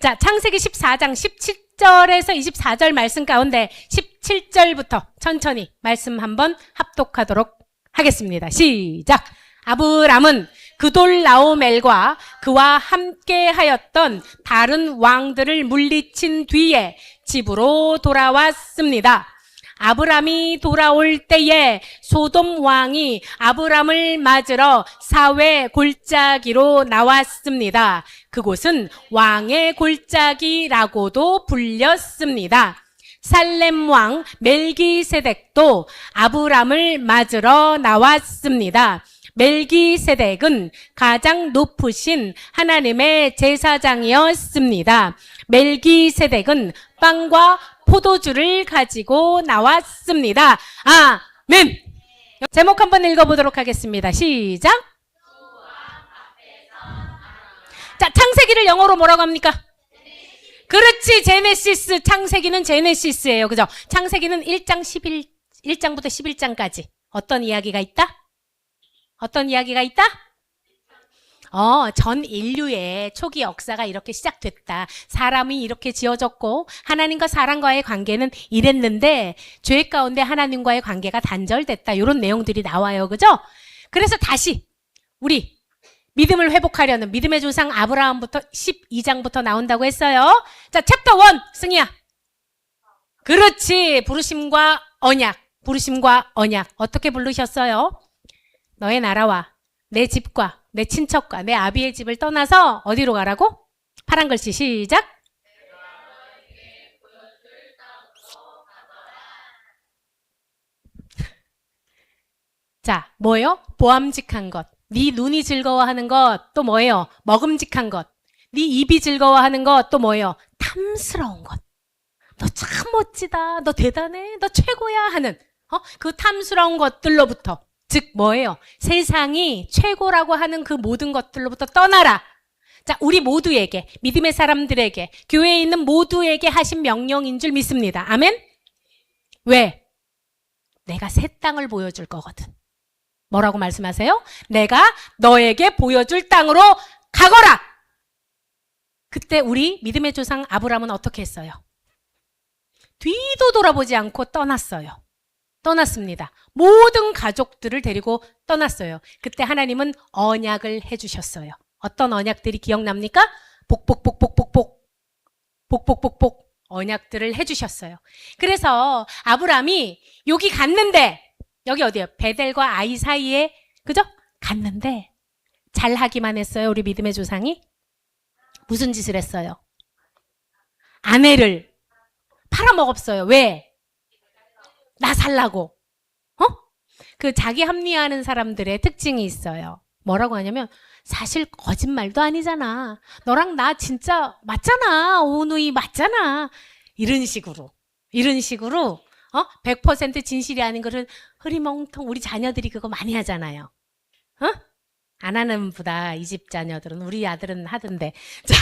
자, 창세기 14장 17절에서 24절 말씀 가운데 17절부터 천천히 말씀 한번 합독하도록 하겠습니다. 시작! 아브람은 그돌라오멜과 그와 함께 하였던 다른 왕들을 물리친 뒤에 집으로 돌아왔습니다. 아브람이 돌아올 때에 소돔 왕이 아브람을 맞으러 사회 골짜기로 나왔습니다. 그곳은 왕의 골짜기라고도 불렸습니다. 살렘 왕 멜기세덱도 아브람을 맞으러 나왔습니다. 멜기세덱은 가장 높으신 하나님의 제사장이었습니다. 멜기세덱은 빵과 포도주를 가지고 나왔습니다. 아멘! 제목 한번 읽어보도록 하겠습니다. 시작! 자, 창세기를 영어로 뭐라고 합니까? 그렇지, 제네시스. 창세기는 제네시스예요. 그죠? 창세기는 1장부터 11장까지 어떤 이야기가 있다? 어떤 이야기가 있다? 전 인류의 초기 역사가 이렇게 시작됐다. 사람이 이렇게 지어졌고 하나님과 사람과의 관계는 이랬는데 죄 가운데 하나님과의 관계가 단절됐다. 이런 내용들이 나와요. 그죠? 그래서 다시 우리 믿음을 회복하려는 믿음의 조상 아브라함부터 12장부터 나온다고 했어요. 자, 챕터 1 승희야. 그렇지. 부르심과 언약. 부르심과 언약. 어떻게 부르셨어요? 너의 나라와 내 집과 내 친척과 내 아비의 집을 떠나서 어디로 가라고? 파란 글씨 시작. 자, 뭐예요? 보암직한 것. 네 눈이 즐거워하는 것. 또 뭐예요? 먹음직한 것. 네 입이 즐거워하는 것. 또 뭐예요? 탐스러운 것. 너 참 멋지다. 너 대단해. 너 최고야 하는 그 탐스러운 것들로부터, 즉 뭐예요? 세상이 최고라고 하는 그 모든 것들로부터 떠나라. 자, 우리 모두에게, 믿음의 사람들에게, 교회에 있는 모두에게 하신 명령인 줄 믿습니다. 아멘? 왜? 내가 새 땅을 보여줄 거거든. 뭐라고 말씀하세요? 내가 너에게 보여줄 땅으로 가거라. 그때 우리 믿음의 조상 아브람은 어떻게 했어요? 뒤도 돌아보지 않고 떠났어요. 떠났습니다. 모든 가족들을 데리고 떠났어요. 그때 하나님은 언약을 해주셨어요. 어떤 언약들이 기억납니까? 복복복복복복 복복복복 언약들을 해주셨어요. 그래서 아브람이 여기 갔는데, 여기 어디예요? 베델과 아이 사이에, 그죠? 갔는데 잘하기만 했어요. 우리 믿음의 조상이 무슨 짓을 했어요? 아내를 팔아먹었어요. 왜? 나 살라고. 그 자기 합리화하는 사람들의 특징이 있어요. 뭐라고 하냐면, 사실 거짓말도 아니잖아. 너랑 나 진짜 맞잖아. 오누이 맞잖아. 이런 식으로 100% 진실이 아닌 거를 흐리멍텅, 우리 자녀들이 그거 많이 하잖아요. 안 하는 보다 이 집 자녀들은, 우리 아들은 하던데. 자,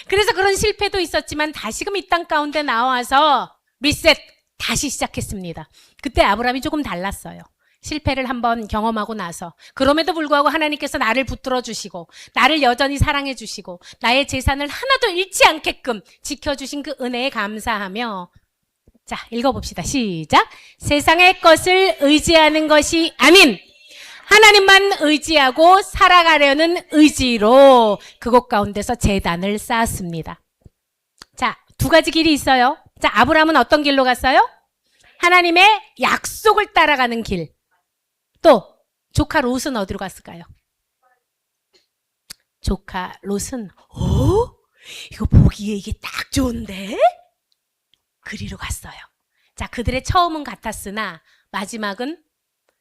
그래서 그런 실패도 있었지만 다시금 이 땅 가운데 나와서 리셋, 다시 시작했습니다. 그때 아브라함이 조금 달랐어요. 실패를 한번 경험하고 나서. 그럼에도 불구하고 하나님께서 나를 붙들어 주시고, 나를 여전히 사랑해 주시고, 나의 재산을 하나도 잃지 않게끔 지켜주신 그 은혜에 감사하며, 자, 읽어봅시다. 시작. 세상의 것을 의지하는 것이 아닌 하나님만 의지하고 살아가려는 의지로 그곳 가운데서 제단을 쌓았습니다. 자, 두 가지 길이 있어요. 자, 아브라함은 어떤 길로 갔어요? 하나님의 약속을 따라가는 길. 또 조카 롯은 어디로 갔을까요? 조카 롯은 이거 보기에 이게 딱 좋은데? 그리로 갔어요. 자, 그들의 처음은 같았으나 마지막은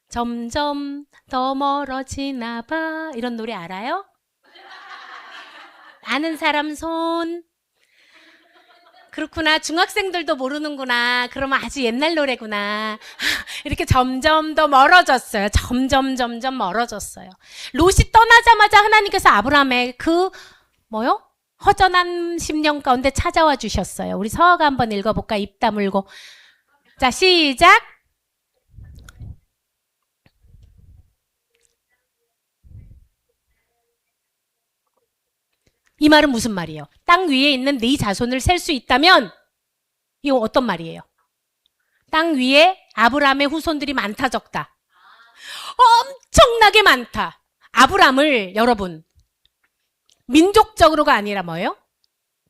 점점 더 멀어지나 봐. 이런 노래 알아요? 아는 사람 손. 그렇구나. 중학생들도 모르는구나. 그러면 아주 옛날 노래구나. 이렇게 점점 더 멀어졌어요. 점점 멀어졌어요. 롯이 떠나자마자 하나님께서 아브라함의 그 허전한 심령 가운데 찾아와 주셨어요. 우리 서가 한번 읽어볼까? 입 다물고. 자, 시작. 이 말은 무슨 말이에요? 땅 위에 있는 네 자손을 셀 수 있다면 이거 어떤 말이에요? 땅 위에 아브라함의 후손들이 많다 적다? 엄청나게 많다. 아브라함을 여러분 민족적으로가 아니라 뭐예요?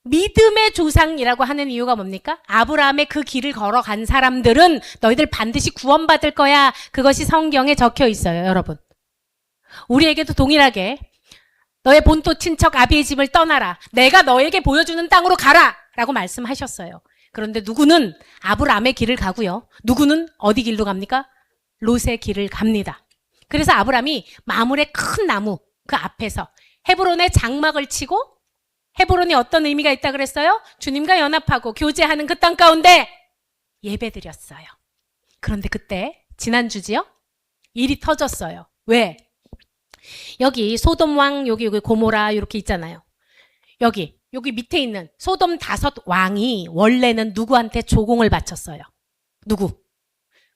믿음의 조상이라고 하는 이유가 뭡니까? 아브라함의 그 길을 걸어간 사람들은 너희들 반드시 구원받을 거야. 그것이 성경에 적혀 있어요, 여러분. 우리에게도 동일하게 너의 본토 친척 아비의 집을 떠나라. 내가 너에게 보여주는 땅으로 가라. 라고 말씀하셨어요. 그런데 누구는 아브라함의 길을 가고요. 누구는 어디 길로 갑니까? 롯의 길을 갑니다. 그래서 아브라함이 마물의 큰 나무 그 앞에서 헤브론에 장막을 치고 헤브론이 어떤 의미가 있다 그랬어요? 주님과 연합하고 교제하는 그 땅 가운데 예배드렸어요. 그런데 그때 지난주지요? 일이 터졌어요. 왜? 여기 소돔 왕 여기 고모라 이렇게 있잖아요. 여기 밑에 있는 소돔 5 왕이 원래는 누구한테 조공을 바쳤어요? 누구?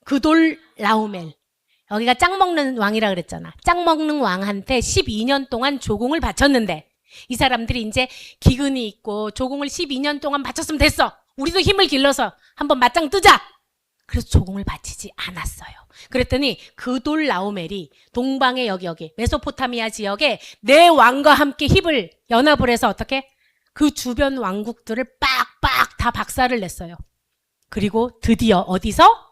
그돌 라오멜. 여기가 짱 먹는 왕이라 그랬잖아. 짱 먹는 왕한테 12년 동안 조공을 바쳤는데 이 사람들이 이제 기근이 있고 조공을 12년 동안 바쳤으면 됐어. 우리도 힘을 길러서 한번 맞짱 뜨자. 그래서 조공을 바치지 않았어요. 그랬더니 그돌 라오멜이 동방의 여기 메소포타미아 지역에 내 왕과 함께 힘을 연합을 해서 어떻게? 그 주변 왕국들을 빡빡 다 박살을 냈어요. 그리고 드디어 어디서?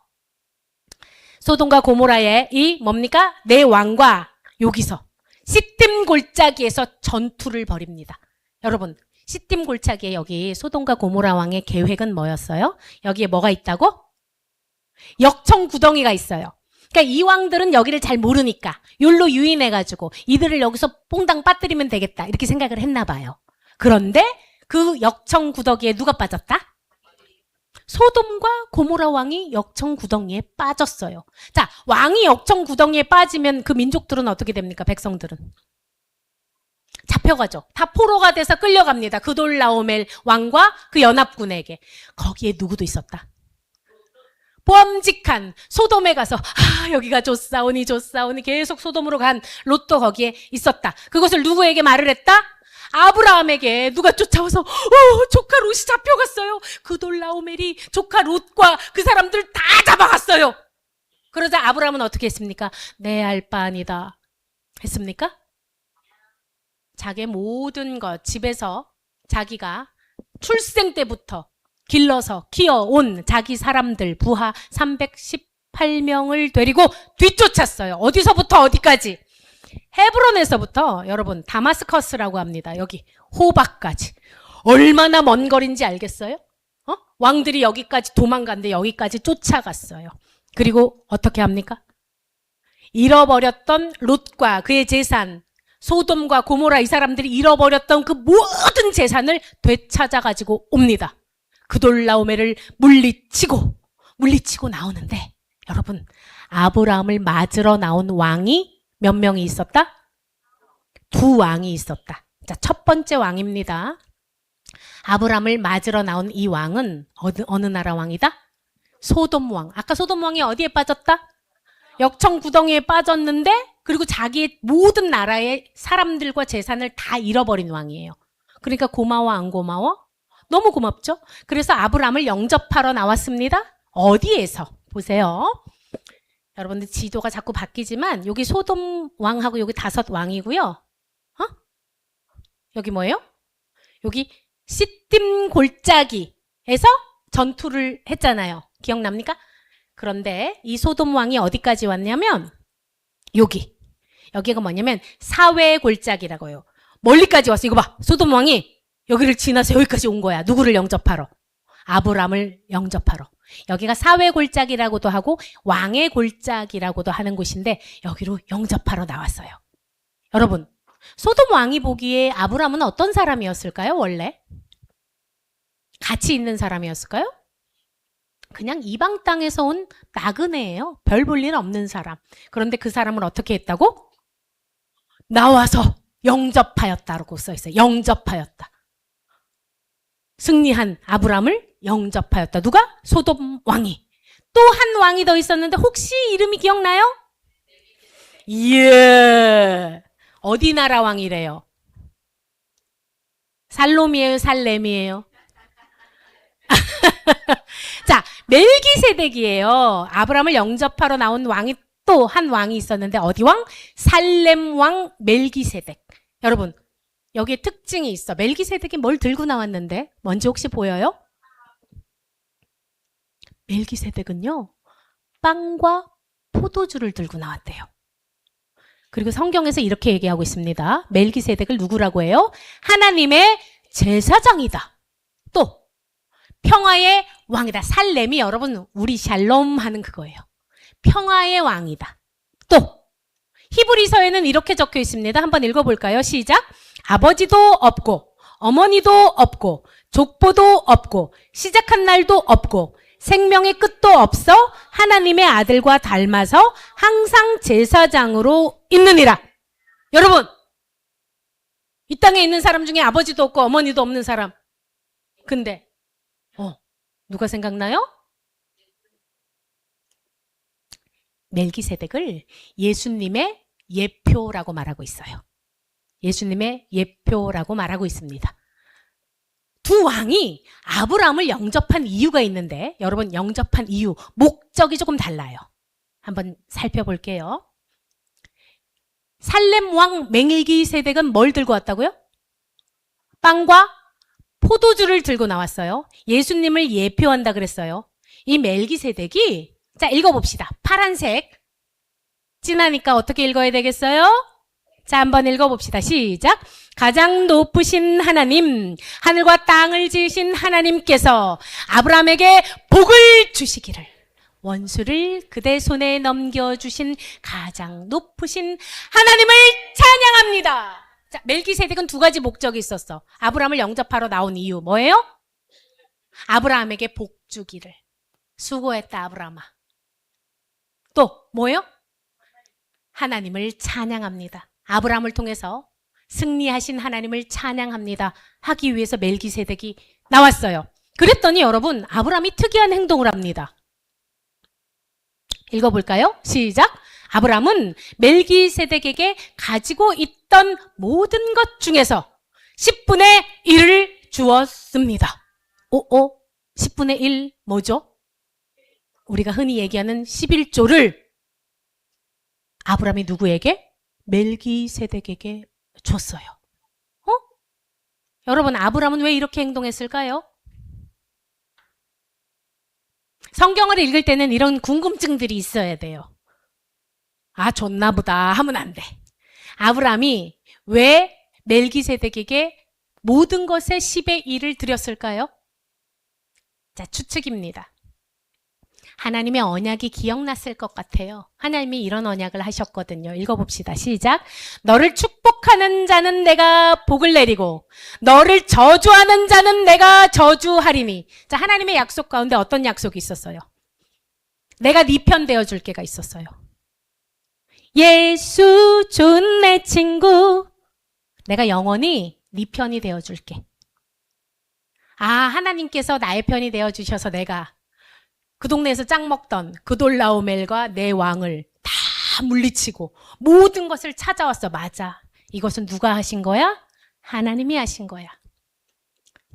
소돔과 고모라의 이 뭡니까? 내 왕과 여기서 시딤 골짜기에서 전투를 벌입니다. 여러분, 시딤 골짜기에 여기 소돔과 고모라 왕의 계획은 뭐였어요? 여기에 뭐가 있다고? 역청 구덩이가 있어요. 그러니까 이 왕들은 여기를 잘 모르니까 욜로 유인해가지고 이들을 여기서 뽕당 빠뜨리면 되겠다 이렇게 생각을 했나 봐요. 그런데 그 역청 구덩이에 누가 빠졌다? 소돔과 고모라 왕이 역청 구덩이에 빠졌어요. 자, 왕이 역청 구덩이에 빠지면 그 민족들은 어떻게 됩니까? 백성들은 잡혀가죠. 다 포로가 돼서 끌려갑니다. 그돌 라오멜 왕과 그 연합군에게. 거기에 누구도 있었다? 보암직한 소돔에 가서 여기가 좋사오니 계속 소돔으로 간 롯도 거기에 있었다. 그것을 누구에게 말을 했다? 아브라함에게 누가 쫓아와서 조카 롯이 잡혀갔어요. 그돌 라오멜이 조카 롯과 그 사람들 다 잡아갔어요. 그러자 아브라함은 어떻게 했습니까? 내 알 바 아니다 했습니까? 자기의 모든 것 집에서 자기가 출생 때부터 길러서 키워온 자기 사람들 부하 318명을 데리고 뒤쫓았어요. 어디서부터 어디까지? 헤브론에서부터 여러분 다마스커스라고 합니다. 여기 호박까지. 얼마나 먼 거리인지 알겠어요? 왕들이 여기까지 도망갔는데 여기까지 쫓아갔어요. 그리고 어떻게 합니까? 잃어버렸던 롯과 그의 재산, 소돔과 고모라 이 사람들이 잃어버렸던 그 모든 재산을 되찾아가지고 옵니다. 그돌 라오멜을 물리치고 나오는데 여러분 아브라함을 맞으러 나온 왕이 몇 명이 있었다? 2 왕이 있었다. 자, 첫 번째 왕입니다. 아브라함을 맞으러 나온 이 왕은 어느 나라 왕이다? 소돔 왕. 아까 소돔 왕이 어디에 빠졌다? 역청 구덩이에 빠졌는데 그리고 자기의 모든 나라의 사람들과 재산을 다 잃어버린 왕이에요. 그러니까 고마워 안 고마워? 너무 고맙죠? 그래서 아브라함을 영접하러 나왔습니다. 어디에서? 보세요. 여러분들 지도가 자꾸 바뀌지만 여기 소돔 왕하고 여기 5 왕이고요. 여기 뭐예요? 여기 시딤 골짜기에서 전투를 했잖아요. 기억납니까? 그런데 이 소돔 왕이 어디까지 왔냐면 여기가 뭐냐면 사회 골짜기라고요. 멀리까지 왔어. 이거 봐. 소돔 왕이 여기를 지나서 여기까지 온 거야. 누구를 영접하러? 아브라함을 영접하러. 여기가 사회 골짜기라고도 하고 왕의 골짜기라고도 하는 곳인데 여기로 영접하러 나왔어요. 여러분, 소돔 왕이 보기에 아브라함은 어떤 사람이었을까요? 원래? 같이 있는 사람이었을까요? 그냥 이방 땅에서 온 나그네예요. 별 볼 일 없는 사람. 그런데 그 사람을 어떻게 했다고? 나와서 영접하였다라고 써있어요. 영접하였다. 승리한 아브라함을 영접하였다. 누가? 소돔 왕이. 또 한 왕이 더 있었는데 혹시 이름이 기억나요? 예. 어디 나라 왕이래요? 살롬이에요, 살렘이에요? 자, 멜기세덱이에요. 아브라함을 영접하러 나온 왕이 또 한 왕이 있었는데 어디 왕? 살렘 왕 멜기세덱. 여러분, 여기에 특징이 있어. 멜기세덱이 뭘 들고 나왔는데 뭔지 혹시 보여요? 멜기세덱은요, 빵과 포도주를 들고 나왔대요. 그리고 성경에서 이렇게 얘기하고 있습니다. 멜기세덱을 누구라고 해요? 하나님의 제사장이다. 또 평화의 왕이다. 살렘이 여러분 우리 샬롬 하는 그거예요. 평화의 왕이다. 또 히브리서에는 이렇게 적혀 있습니다. 한번 읽어볼까요? 시작. 아버지도 없고 어머니도 없고 족보도 없고 시작한 날도 없고 생명의 끝도 없어 하나님의 아들과 닮아서 항상 제사장으로 있느니라. 여러분, 이 땅에 있는 사람 중에 아버지도 없고 어머니도 없는 사람. 근데 누가 생각나요? 멜기세덱을 예수님의 예표라고 말하고 있어요. 예수님의 예표라고 말하고 있습니다. 두 왕이 아브라함을 영접한 이유가 있는데 여러분 영접한 이유, 목적이 조금 달라요. 한번 살펴볼게요. 살렘 왕 멜기세덱은 뭘 들고 왔다고요? 빵과 포도주를 들고 나왔어요. 예수님을 예표한다 그랬어요. 이 멜기세덱이 자 읽어봅시다. 파란색 진하니까 어떻게 읽어야 되겠어요? 자 한번 읽어봅시다. 시작. 가장 높으신 하나님, 하늘과 땅을 지으신 하나님께서 아브라함에게 복을 주시기를 원수를 그대 손에 넘겨주신 가장 높으신 하나님을 찬양합니다. 자, 멜기세덱은 두 가지 목적이 있었어. 아브라함을 영접하러 나온 이유 뭐예요? 아브라함에게 복 주기를. 수고했다 아브라함아. 또 뭐예요? 하나님을 찬양합니다. 아브라함을 통해서 승리하신 하나님을 찬양합니다 하기 위해서 멜기세덱이 나왔어요. 그랬더니 여러분 아브라함이 특이한 행동을 합니다. 읽어볼까요? 시작. 아브라함은 멜기세덱에게 가지고 있던 모든 것 중에서 10분의 1을 주었습니다. 10분의 1 뭐죠? 우리가 흔히 얘기하는 11조를 아브라함이 누구에게? 멜기세덱에게 줬어요. 여러분 아브라함은 왜 이렇게 행동했을까요? 성경을 읽을 때는 이런 궁금증들이 있어야 돼요. 아 줬나 보다 하면 안 돼. 아브라함이 왜 멜기세덱에게 모든 것의 10의 1을 드렸을까요? 자 추측입니다. 하나님의 언약이 기억났을 것 같아요. 하나님이 이런 언약을 하셨거든요. 읽어봅시다. 시작. 너를 축복하는 자는 내가 복을 내리고 너를 저주하는 자는 내가 저주하리니. 자, 하나님의 약속 가운데 어떤 약속이 있었어요? 내가 네 편 되어줄 게가 있었어요. 예수 좋은 내 친구, 내가 영원히 네 편이 되어줄게. 아, 하나님께서 나의 편이 되어주셔서 내가 그 동네에서 짱 먹던 그돌라오멜과 내 왕을 다 물리치고 모든 것을 찾아왔어. 맞아. 이것은 누가 하신 거야? 하나님이 하신 거야.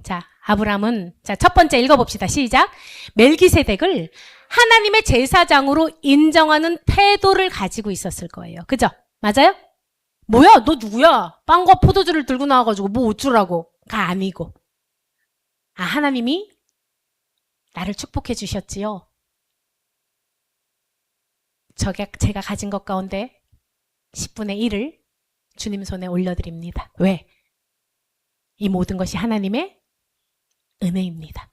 자, 아브라함은 자, 첫 번째 읽어봅시다. 시작. 멜기세덱을 하나님의 제사장으로 인정하는 태도를 가지고 있었을 거예요. 그죠? 맞아요? 뭐야? 너 누구야? 빵과 포도주를 들고 나와가지고 뭐 어쩌라고? 가 아니고. 아, 하나님이 나를 축복해 주셨지요. 제가 가진 것 가운데 10분의 1을 주님 손에 올려드립니다. 왜? 이 모든 것이 하나님의 은혜입니다.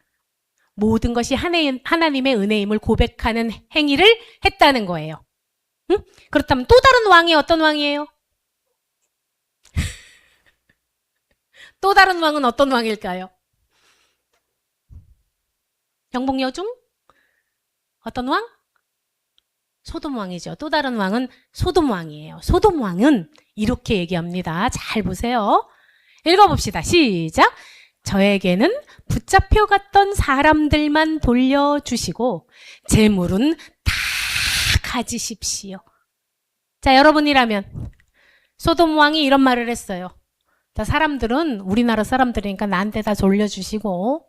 모든 것이 하나님의 은혜임을 고백하는 행위를 했다는 거예요. 응? 그렇다면 또 다른 왕이 어떤 왕이에요? 또 다른 왕은 어떤 왕일까요? 영복여중? 어떤 왕? 소돔 왕이죠. 또 다른 왕은 소돔 왕이에요. 소돔 왕은 이렇게 얘기합니다. 잘 보세요. 읽어봅시다. 시작. 저에게는 붙잡혀 갔던 사람들만 돌려주시고 재물은 다 가지십시오. 자, 여러분이라면 소돔 왕이 이런 말을 했어요. 자, 사람들은 우리나라 사람들이니까 나한테 다 돌려주시고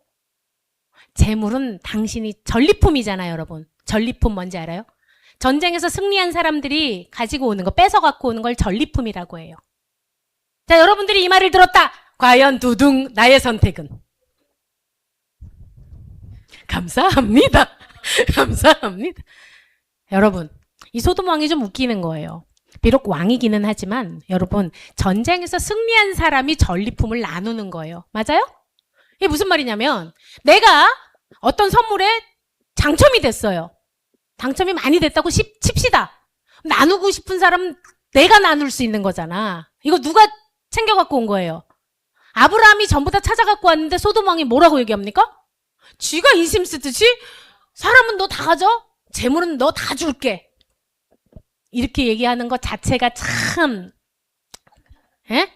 재물은 당신이 전리품이잖아요, 여러분. 전리품 뭔지 알아요? 전쟁에서 승리한 사람들이 가지고 오는 거, 뺏어 갖고 오는 걸 전리품이라고 해요. 자, 여러분들이 이 말을 들었다. 과연 두둥 나의 선택은? 감사합니다. 감사합니다. 여러분, 이 소돔 왕이 좀 웃기는 거예요. 비록 왕이기는 하지만 여러분, 전쟁에서 승리한 사람이 전리품을 나누는 거예요. 맞아요? 이게 무슨 말이냐면 내가 어떤 선물에 당첨이 됐어요. 당첨이 많이 됐다고 칩시다. 나누고 싶은 사람 내가 나눌 수 있는 거잖아. 이거 누가 챙겨갖고 온 거예요? 아브라함이 전부 다 찾아갖고 왔는데 소돔 왕이 뭐라고 얘기합니까? 쥐가 인심 쓰듯이 사람은 너 다 가져? 재물은 너 다 줄게. 이렇게 얘기하는 것 자체가 참, 에?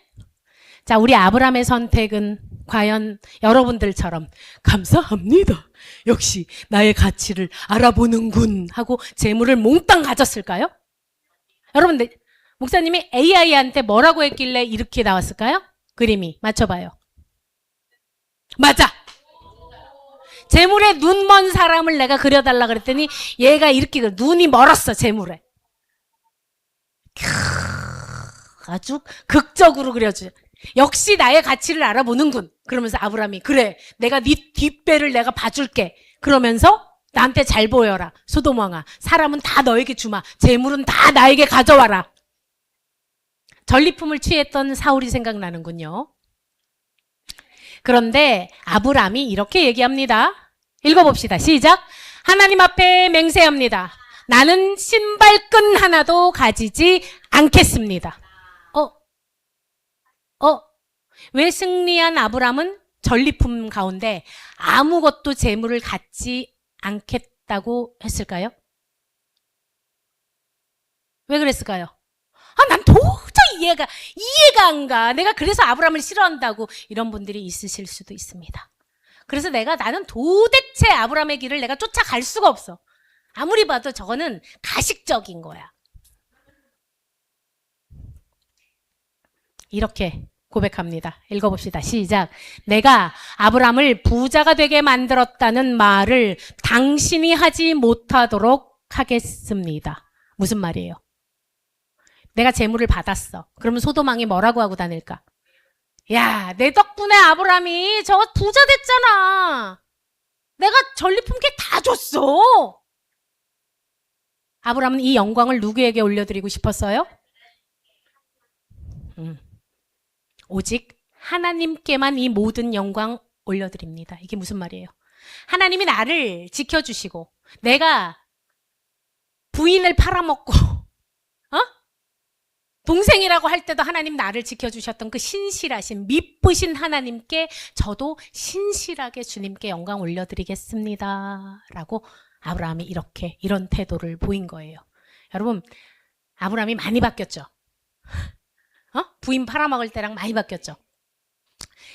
자, 우리 아브라함의 선택은 과연 여러분들처럼 감사합니다. 역시 나의 가치를 알아보는군 하고 재물을 몽땅 가졌을까요? 여러분, 목사님이 AI한테 뭐라고 했길래 이렇게 나왔을까요? 그림이. 맞춰봐요. 맞아. 재물에 눈 먼 사람을 내가 그려달라 그랬더니 얘가 이렇게 눈이 멀었어, 재물에. 아주 극적으로 그려줘. 역시 나의 가치를 알아보는군. 그러면서 아브라함이 그래, 내가 네 뒷배를 내가 봐줄게. 그러면서 나한테 잘 보여라. 소돔 왕아, 사람은 다 너에게 주마. 재물은 다 나에게 가져와라. 전리품을 취했던 사울이 생각나는군요. 그런데 아브라함이 이렇게 얘기합니다. 읽어봅시다. 시작. 하나님 앞에 맹세합니다. 나는 신발끈 하나도 가지지 않겠습니다. 왜 승리한 아브라함은 전리품 가운데 아무것도 재물을 갖지 않겠다고 했을까요? 왜 그랬을까요? 난 도저히 이해가 안 가. 내가 그래서 아브라함을 싫어한다고 이런 분들이 있으실 수도 있습니다. 그래서 나는 도대체 아브라함의 길을 내가 쫓아갈 수가 없어. 아무리 봐도 저거는 가식적인 거야. 이렇게 고백합니다. 읽어봅시다. 시작. 내가 아브라함을 부자가 되게 만들었다는 말을 당신이 하지 못하도록 하겠습니다. 무슨 말이에요? 내가 재물을 받았어. 그러면 소돔 왕이 뭐라고 하고 다닐까? 야, 내 덕분에 아브라함이 저 부자 됐잖아. 내가 전리품 걔 다 줬어. 아브라함은 이 영광을 누구에게 올려드리고 싶었어요? 오직 하나님께만 이 모든 영광 올려드립니다. 이게 무슨 말이에요? 하나님이 나를 지켜주시고 내가 부인을 팔아먹고 동생이라고 할 때도 하나님 나를 지켜주셨던 그 신실하신 미쁘신 하나님께 저도 신실하게 주님께 영광 올려드리겠습니다. 라고 아브라함이 이런 태도를 보인 거예요. 여러분, 아브라함이 많이 바뀌었죠? 부인 팔아먹을 때랑 많이 바뀌었죠?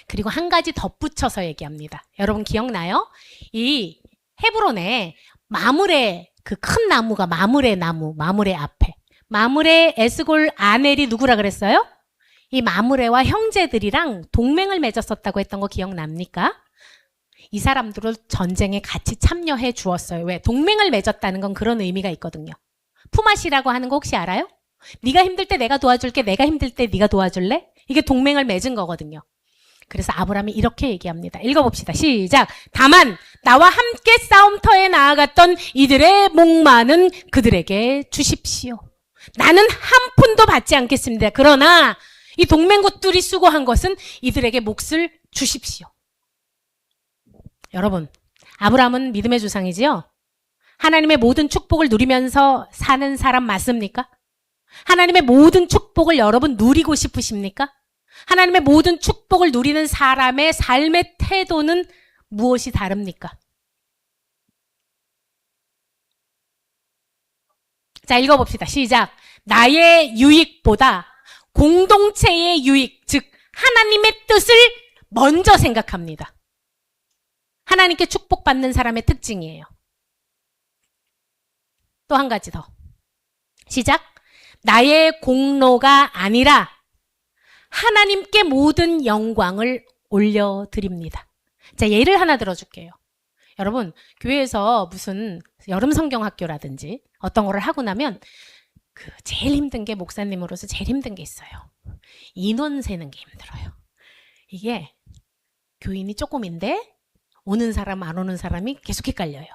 그리고 한 가지 덧붙여서 얘기합니다. 여러분 기억나요? 이 헤브론에 마므레 그 큰 나무가 마므레 나무, 마므레 앞에 마므레 에스골 아넬이 누구라 그랬어요? 이 마므레와 형제들이랑 동맹을 맺었었다고 했던 거 기억납니까? 이 사람들을 전쟁에 같이 참여해 주었어요. 왜? 동맹을 맺었다는 건 그런 의미가 있거든요. 푸맛이라고 하는 거 혹시 알아요? 네가 힘들 때 내가 도와줄게, 내가 힘들 때 네가 도와줄래? 이게 동맹을 맺은 거거든요. 그래서 아브라함이 이렇게 얘기합니다. 읽어봅시다. 시작. 다만 나와 함께 싸움터에 나아갔던 이들의 목마는 그들에게 주십시오. 나는 한 푼도 받지 않겠습니다. 그러나 이 동맹국들이 수고한 것은 이들에게 몫을 주십시오. 여러분, 아브라함은 믿음의 조상이지요? 하나님의 모든 축복을 누리면서 사는 사람 맞습니까? 하나님의 모든 축복을 여러분 누리고 싶으십니까? 하나님의 모든 축복을 누리는 사람의 삶의 태도는 무엇이 다릅니까? 자, 읽어봅시다. 시작. 나의 유익보다 공동체의 유익, 즉 하나님의 뜻을 먼저 생각합니다. 하나님께 축복받는 사람의 특징이에요. 또 한 가지 더. 시작. 나의 공로가 아니라 하나님께 모든 영광을 올려드립니다. 자, 예를 하나 들어줄게요. 여러분, 교회에서 무슨 여름 성경학교라든지 어떤 거를 하고 나면 제일 힘든 게, 목사님으로서 제일 힘든 게 있어요. 인원 세는 게 힘들어요. 이게 교인이 조금인데 오는 사람 안 오는 사람이 계속 헷갈려요.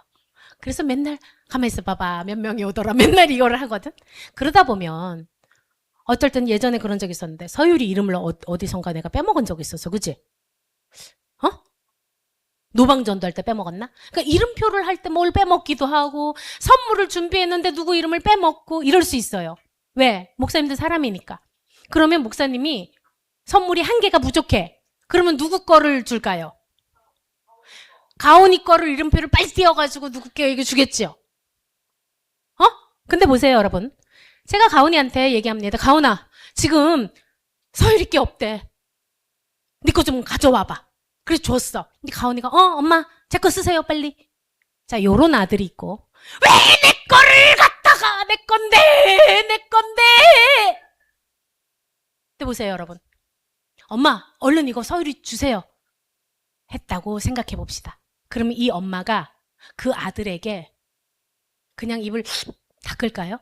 그래서 맨날 가만히 있어 봐봐, 몇 명이 오더라, 맨날 이거를 하거든. 그러다 보면 어쩔 땐 예전에 그런 적이 있었는데 서율이 이름을 어디선가 내가 빼먹은 적이 있었어. 그치? 노방전도 할 때 빼먹었나? 그러니까 이름표를 할 때 뭘 빼먹기도 하고, 선물을 준비했는데 누구 이름을 빼먹고 이럴 수 있어요. 왜? 목사님들 사람이니까. 그러면 목사님이 선물이 한 개가 부족해. 그러면 누구 거를 줄까요? 가온이 거를 이름표를 빨리 띄워가지고 누구께 주겠지요. 근데 보세요, 여러분. 제가 가온이한테 얘기합니다. 가온아, 지금 서율이 게 없대. 네 거 좀 가져와봐. 그래서 줬어. 근데 가온이가 엄마 제 거 쓰세요 빨리. 자, 요런 아들이 있고, 왜 내 거를 갖다가, 내 건데. 근데 보세요, 여러분. 엄마 얼른 이거 서율이 주세요 했다고 생각해 봅시다. 그러면 이 엄마가 그 아들에게 그냥 입을 닦을까요?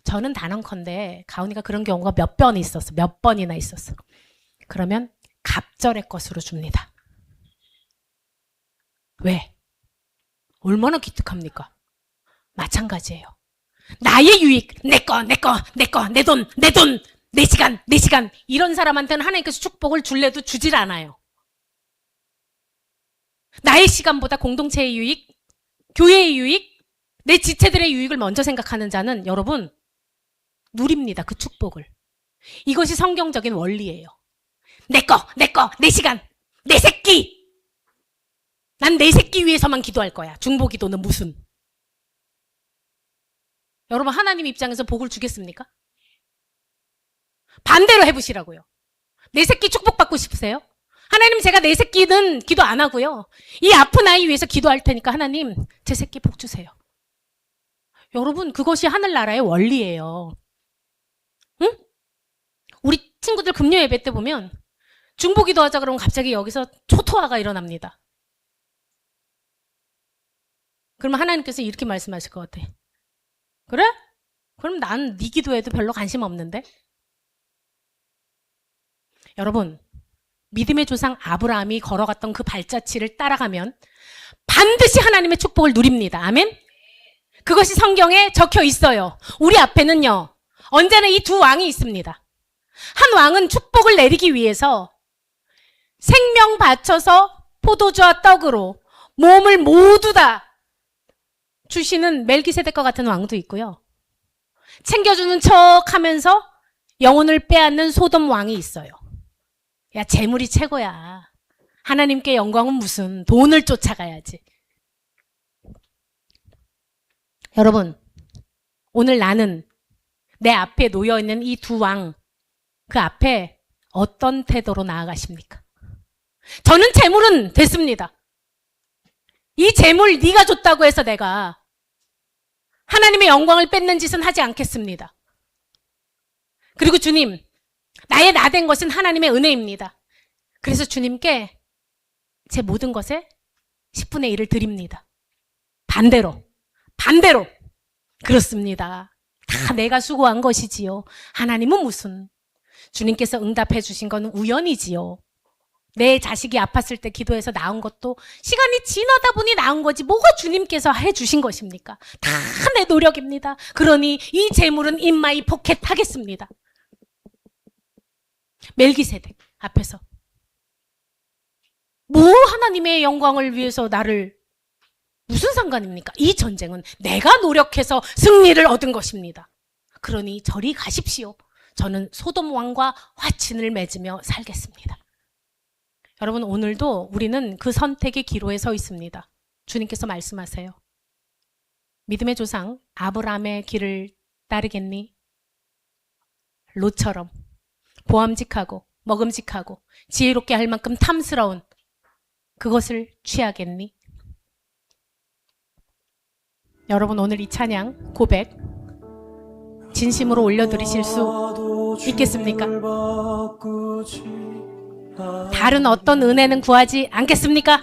저는 단언컨대 가온이가 그런 경우가 몇 번이나 있었어. 그러면 갑절의 것으로 줍니다. 왜? 얼마나 기특합니까? 마찬가지예요. 나의 유익, 내 거, 내 돈, 내 시간 이런 사람한테는 하나님께서 축복을 줄래도 주질 않아요. 나의 시간보다 공동체의 유익, 교회의 유익, 내 지체들의 유익을 먼저 생각하는 자는 여러분 누립니다. 그 축복을. 이것이 성경적인 원리예요. 내 거, 내 시간, 내 새끼. 난 내 새끼 위해서만 기도할 거야. 중보기도는 무슨. 여러분 하나님 입장에서 복을 주겠습니까? 반대로 해보시라고요. 내 새끼 축복받고 싶으세요? 하나님, 제가 내 새끼는 기도 안 하고요. 이 아픈 아이 위해서 기도할 테니까 하나님 제 새끼 복 주세요. 여러분 그것이 하늘나라의 원리예요. 응? 우리 친구들 금요 예배 때 보면 중보기도 하자 그러면 갑자기 여기서 초토화가 일어납니다. 그러면 하나님께서 이렇게 말씀하실 것 같아. 그래? 그럼 난 네 기도에도 별로 관심 없는데? 여러분, 믿음의 조상 아브라함이 걸어갔던 그 발자취를 따라가면 반드시 하나님의 축복을 누립니다. 아멘? 그것이 성경에 적혀 있어요. 우리 앞에는요, 언제나 이 두 왕이 있습니다. 한 왕은 축복을 내리기 위해서 생명 바쳐서 포도주와 떡으로 몸을 모두 다 주시는 멜기세덱과 같은 왕도 있고요. 챙겨주는 척 하면서 영혼을 빼앗는 소돔 왕이 있어요. 야, 재물이 최고야. 하나님께 영광은 무슨, 돈을 쫓아가야지. 여러분, 오늘 나는 내 앞에 놓여있는 이 두 왕, 그 앞에 어떤 태도로 나아가십니까? 저는 재물은 됐습니다. 이 재물 네가 줬다고 해서 내가 하나님의 영광을 뺏는 짓은 하지 않겠습니다. 그리고 주님, 나의 나된 것은 하나님의 은혜입니다. 그래서 주님께 제 모든 것에 10분의 1을 드립니다. 반대로. 그렇습니다. 다 내가 수고한 것이지요. 하나님은 무슨. 주님께서 응답해 주신 건 우연이지요. 내 자식이 아팠을 때 기도해서 나은 것도 시간이 지나다 보니 나은 거지 뭐가 주님께서 해주신 것입니까? 다 내 노력입니다. 그러니 이 재물은 in my pocket 하겠습니다. 멜기세덱 앞에서 뭐 하나님의 영광을 위해서 나를 무슨 상관입니까? 이 전쟁은 내가 노력해서 승리를 얻은 것입니다. 그러니 저리 가십시오. 저는 소돔 왕과 화친을 맺으며 살겠습니다. 여러분, 오늘도 우리는 그 선택의 기로에 서 있습니다. 주님께서 말씀하세요. 믿음의 조상 아브라함의 길을 따르겠니? 롯처럼 보암직하고 먹음직하고 지혜롭게 할 만큼 탐스러운 그것을 취하겠니? 여러분, 오늘 이 찬양 고백 진심으로 올려드리실 수 있겠습니까? 다른 어떤 은혜는 구하지 않겠습니까?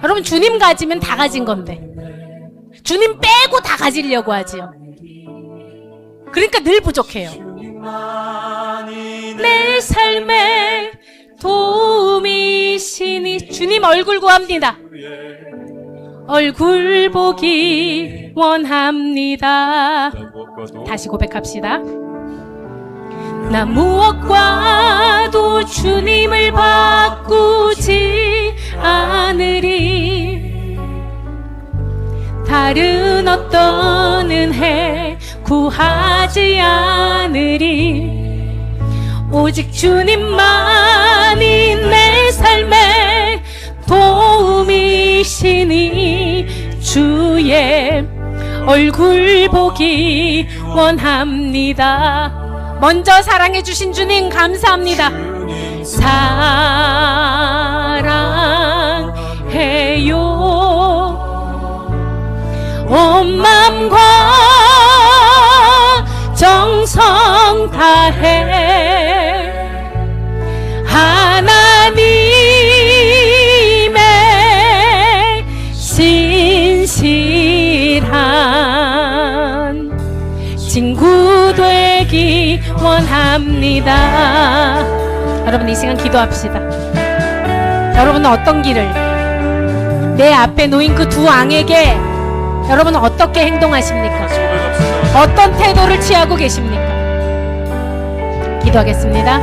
여러분, 주님 가지면 다 가진 건데 주님 빼고 다 가지려고 하지요. 그러니까 늘 부족해요. 내 삶에 도움이시니 주님 얼굴 구합니다. 얼굴 보기 원합니다. 다시 고백합시다. 나 무엇과도 주님을 바꾸지 않으리. 다른 어떤 은혜 구하지 않으리. 오직 주님만이 내 삶에 도움이시니 주의 얼굴 보기 원합니다. 먼저 사랑해주신 주님 감사합니다. 사랑해요. 온 맘과 정성 다해 하나님의 신실한 친구 되기 원합니다. 여러분, 이 시간 기도합시다. 여러분은 어떤 길을, 내 앞에 놓인 그 두 왕에게 여러분은 어떻게 행동하십니까? 어떤 태도를 취하고 계십니까? 기도하겠습니다.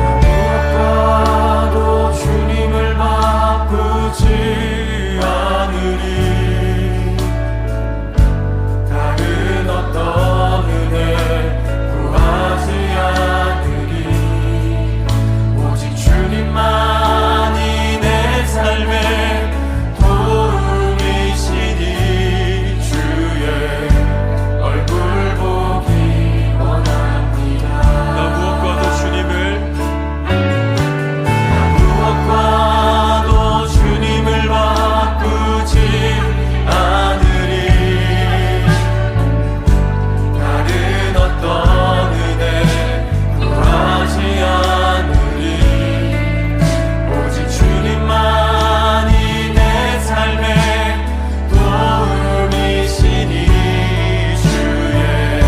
무엇과도 주님을 바꾸지 않으리. 다른 어떤 은혜 구하지 않으리. 오직 주님만이 내 삶에 도움이시니 주의 얼굴 보기 원합니다. 나 무엇과도 주님을 바꾸지 않으리. 다른 어떤 은혜 구하지 않으리. 오직 주님만이 내 삶에 도움이시니 주의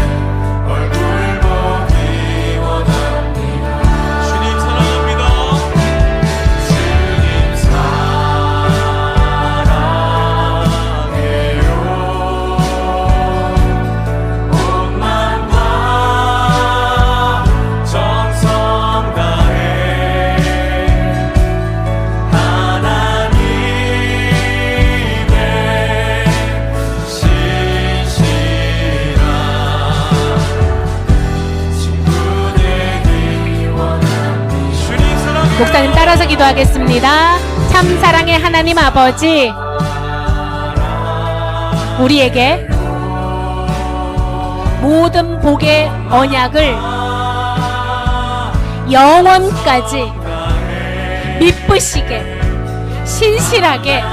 얼굴 보기 원합니다. 주님 사랑합니다. 주님 사랑해요. 온 맘과 정성 다해 하나님의 신실한 친구 되기 원합니다. 주님 사랑해요. 목사님 따라서 기도하겠습니다. 참 사랑의 하나님 아버지, 우리에게 모든 복의 언약을 영원까지 미쁘시게 신실하게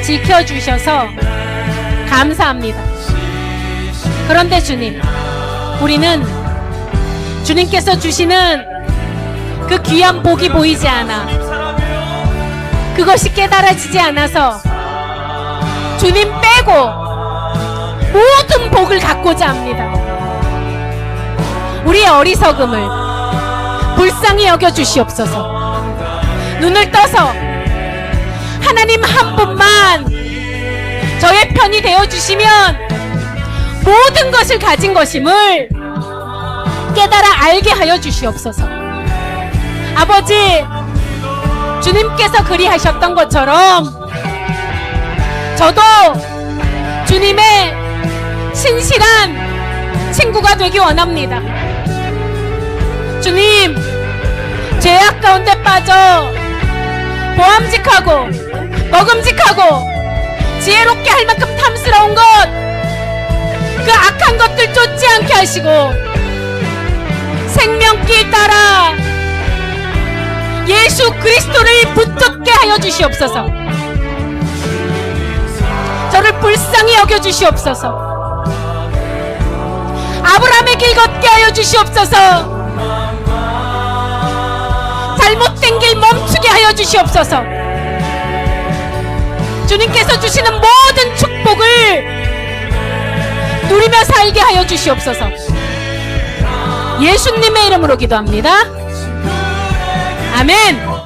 지켜주셔서 감사합니다. 그런데 주님, 우리는 주님께서 주시는 그 귀한 복이 보이지 않아, 그것이 깨달아지지 않아서 주님 빼고 모든 복을 갖고자 합니다. 우리의 어리석음을 불쌍히 여겨 주시옵소서. 눈을 떠서 하나님 한 분만 저의 편이 되어 주시면 모든 것을 가진 것임을 깨달아 알게 하여 주시옵소서. 아버지, 주님께서 그리하셨던 것처럼 저도 주님의 신실한 친구가 되기 원합니다. 주님, 죄악 가운데 빠져 보암직하고 먹음직하고 지혜롭게 할 만큼 탐스러운 것, 그 악한 것들 쫓지 않게 하시고 생명길 따라 예수 그리스도를 붙잡게 하여 주시옵소서. 저를 불쌍히 여겨 주시옵소서. 아브라함의 길 걷게 하여 주시옵소서. 잘못된 길 멈추게 하여 주시옵소서. 주님께서 주시는 모든 축복을 누리며 살게 하여 주시옵소서. 예수님의 이름으로 기도합니다. 아멘.